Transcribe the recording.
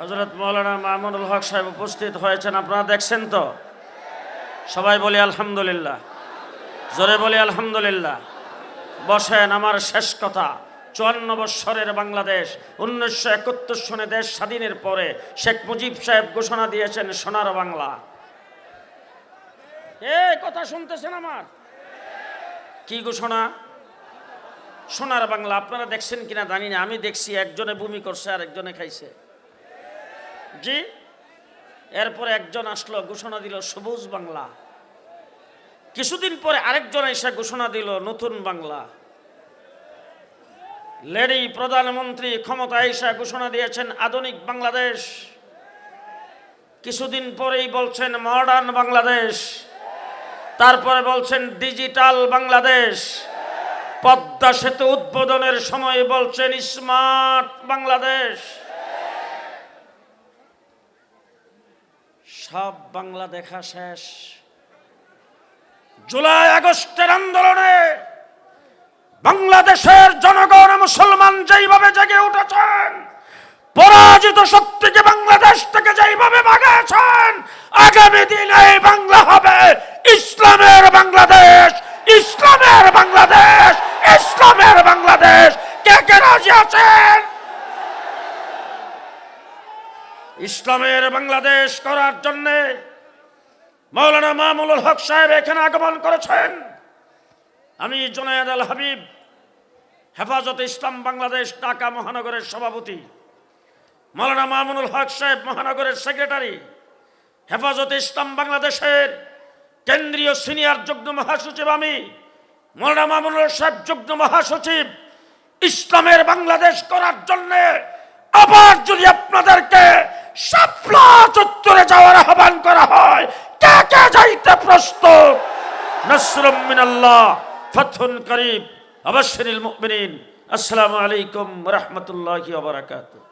হযরত মাওলানা মামুনুল হক সাহেব উপস্থিত হয়েছেন, আপনারা দেখছেন তো? সবাই বলি আলহামদুলিল্লাহ, জোরে বলি আলহামদুলিল্লাহ। বসেন। আমার শেষ কথা, 54 বৎসরের বাংলাদেশ, 1971 সনে দেশ স্বাধীনের পরে শেখ মুজিব সাহেব ঘোষণা দিয়েছেন সোনার বাংলা। কথা শুনতেছেন আমার? কি ঘোষণা? সোনার বাংলা। আপনারা দেখছেন কিনা জানি না, আমি দেখছি একজনে বমি করছে আর একজনে খাইছে। জি। এরপরে একজন আসলো, ঘোষণা দিল সবুজ বাংলা। কিছুদিন পরে আরেকজন এসে ঘোষণা দিল নতুন বাংলা। লেডি প্রধানমন্ত্রী ক্ষমতায় এসে ঘোষণা দিয়েছেন আধুনিক বাংলাদেশ। কিছুদিন পরেই বলছেন মডার্ন বাংলাদেশ, তারপরে বলছেন ডিজিটাল বাংলাদেশ। পদ্মা সেতু উদ্বোধনের সময় বলছেন স্মার্ট বাংলাদেশ। সব বাংলা দেখা শেষ। জুলাই আগস্টের আন্দোলনে বাংলাদেশের জনগণ মুসলমান যেইভাবে জেগে উঠেছেন, পরাজিত শক্তিকে বাংলাদেশ থেকে যেইভাবে ভাগিয়েছেন, আগামী দিনে এই বাংলা হবে ইসলামের বাংলাদেশ, ইসলামের বাংলাদেশ, ইসলামের বাংলাদেশ। কে কে রাজি আছেন ইসলামের বাংলাদেশ করার জন্য? মাওলানা মামুনুল হক সাহেব এখানে আগমন করেছেন। আমি জুনায়েদ আল হাবিব, হেফাজতে ইসলাম বাংলাদেশ ঢাকা মহানগরের সভাপতি, মাওলানা মামুনুল হক সাহেব মহানগরের সেক্রেটারি, হেফাজতে ইসলাম বাংলাদেশের কেন্দ্রীয় সিনিয়র যুগ্ম মহাসচিব আমি, মাওলানা মামুনুল সাহেব যুগ্ম মহাসচিব। ইসলামের বাংলাদেশ করার জন্য আবার যদি আপনাদেরকে শাপলা চত্বরে যাওয়ার আহ্বান করা হয়, কে কে যাইতে প্রস্তুত? নাসরুম মিনাল্লাহ, ফাতহুন করিব, আবাশশিরিল মুমিনিন। আসসালামু আলাইকুম ওয়া রাহমাতুল্লাহি ওয়া বারাকাতুহু।